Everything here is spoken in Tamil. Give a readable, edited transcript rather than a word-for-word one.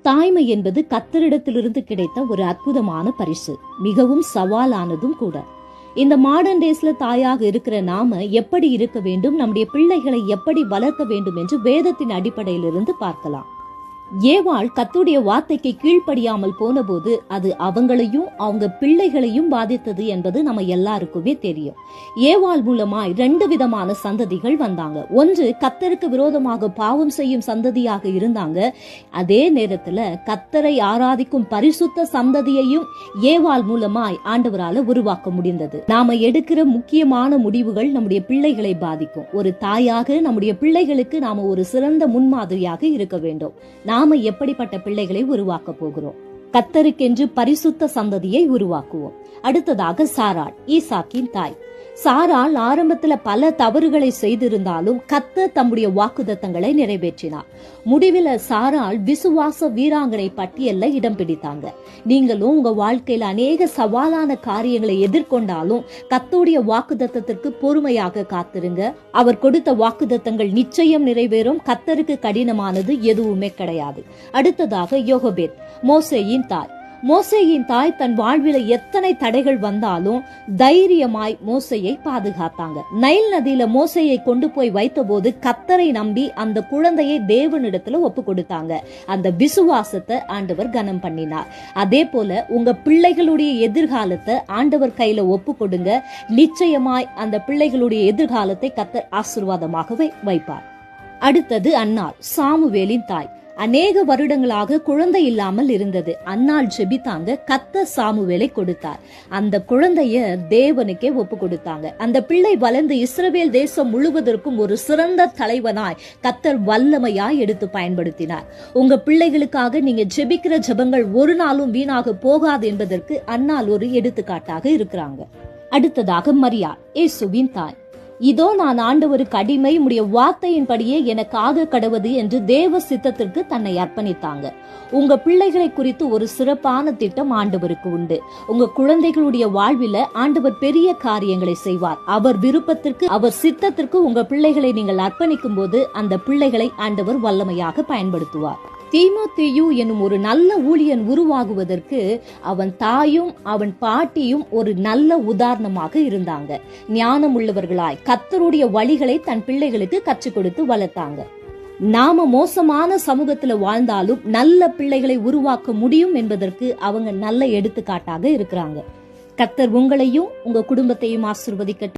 தாய்மை என்பது கர்த்தரிடத்திலிருந்து கிடைத்த ஒரு அற்புதமான பரிசு, மிகவும் சவாலானதும் கூட. இந்த மாடர்ன் டேஸ்ல தாயாக இருக்கிற நாம எப்படி இருக்க வேண்டும், நம்முடைய பிள்ளைகளை எப்படி வளர்க்க வேண்டும் என்று வேதத்தின் அடிப்படையிலிருந்து பார்க்கலாம். ஏவாள் கர்த்தருடைய வார்த்தைக்கு கீழ்ப்படியாமல் போன போது அது அவங்களையும் அவங்க பிள்ளைகளையும் பாதித்தது என்பது நம்ம எல்லாருக்குமே தெரியும். ஏவாள் மூலமாய் 2 விதமான சந்ததிகள் வந்தாங்க. ஒன்று கர்த்தருக்கு விரோதமாக பாவம் செய்யும் சந்ததியாக இருந்தாங்க. அதே நேரத்துல கர்த்தரை ஆராதிக்கும் பரிசுத்த சந்ததியையும் ஏவாள் மூலமாய் ஆண்டவரால உருவாக்க முடிந்தது. நாம எடுக்கிற முக்கியமான முடிவுகள் நம்முடைய பிள்ளைகளை பாதிக்கும். ஒரு தாயாக நம்முடைய பிள்ளைகளுக்கு நாம ஒரு சிறந்த முன்மாதிரியாக இருக்க வேண்டும். நாம எப்படிப்பட்ட பிள்ளைகளை உருவாக்க போகிறோம்? கர்த்தருக்கென்று பரிசுத்த சந்ததியை உருவாக்குவோம். அடுத்ததாக சாராள், ஈசாக்கின் தாய். சாராள் ஆரம்பத்துல பல தவறுகளை செய்திருந்தாலும் கர்த்தர் தம்முடைய வாக்குத்தத்தங்களை நிறைவேற்றினார். முடிவில் சாராள் விசுவாச வீராங்கனை பட்டியல்ல இடம் பிடித்தாங்க. நீங்களும் உங்க வாழ்க்கையில அநேக சவாலான காரியங்களை எதிர்கொண்டாலும் கர்த்தருடைய வாக்குத்தத்தத்திற்கு பொறுமையாக காத்திருங்க. அவர் கொடுத்த வாக்குத்தத்தங்கள் நிச்சயம் நிறைவேறும். கர்த்தருக்கு கடினமானது எதுவுமே கிடையாது. அடுத்ததாக யோகபேத், மோசேயின் தாய். மோசேயின் தாய் தன் வாழ்வில எத்தனை தடைகள் வந்தாலும் தைரியமாய் மோசேயை பாதுகாத்தாங்க. நைல் நதியில மோசேயை கொண்டு போய் வைத்த போது கர்த்தரை நம்பி அந்த குழந்தையை தேவனிடத்துல ஒப்பு கொடுத்தாங்க. அந்த விசுவாசத்தை ஆண்டவர் கனம் பண்ணினார். அதே போல உங்க பிள்ளைகளுடைய எதிர்காலத்தை ஆண்டவர் கையில ஒப்பு கொடுங்க. நிச்சயமாய் அந்த பிள்ளைகளுடைய எதிர்காலத்தை கர்த்தர் ஆசீர்வாதமாகவே வைப்பார். அடுத்தது அன்னாள், சாமுவேலின் தாய். அநேக வருடங்களாக குழந்தை இல்லாமல் இருந்தது. அன்னாள் ஜெபித்தாங்க. கர்த்தர் சாமுவேலை கொடுத்தார். அந்த குழந்தைய தேவனுக்கே ஒப்பு கொடுத்தாங்க. அந்த பிள்ளை வளர்ந்து இஸ்ரவேல் தேசம் முழுவதற்கும் ஒரு சிறந்த தலைவனாய் கர்த்தர் வல்லமையாய் எடுத்து பயன்படுத்தினார். உங்க பிள்ளைகளுக்காக நீங்க ஜெபிக்கிற ஜெபங்கள் ஒரு நாளும் வீணாக போகாது என்பதற்கு அன்னாள் ஒரு எடுத்துக்காட்டாக இருக்கிறாங்க. அடுத்ததாக மரியாள், இயேசுவின் தாய். இதோ நான் ஆண்டவருக்கு அடிமை, உம்முடைய வார்த்தையின்படியே எனக்கு ஆக கடவது என்று தேவ சித்தத்திற்கு தன்னை அர்ப்பணித்தாங்க. உங்க பிள்ளைகளை குறித்து ஒரு சிறப்பான திட்டம் ஆண்டவருக்கு உண்டு. உங்க குழந்தைகளுடைய வாழ்வில ஆண்டவர் பெரிய காரியங்களை செய்வார். அவர் விருப்பத்திற்கு, அவர் சித்தத்திற்கு உங்க பிள்ளைகளை நீங்கள் அர்ப்பணிக்கும் போது அந்த பிள்ளைகளை ஆண்டவர் வல்லமையாக பயன்படுத்துவார். தீமோத்தேயு என்னும் ஒரு நல்ல ஊழியன் உருவாகுவதற்கு அவன் தாயும் அவன் பாட்டியும் ஒரு நல்ல உதாரணமாக இருந்தாங்க. ஞானம் உள்ளவர்களாய் கர்த்தருடைய வழிகளை தன் பிள்ளைகளுக்கு கற்றுக் கொடுத்து வளர்த்தாங்க. நாம மோசமான சமூகத்துல வாழ்ந்தாலும் நல்ல பிள்ளைகளை உருவாக்க முடியும் என்பதற்கு அவங்க நல்ல எடுத்துக்காட்டாக இருக்கிறாங்க. கர்த்தர் உங்களையும் உங்க குடும்பத்தையும் ஆசீர்வதிக்கட்டும்.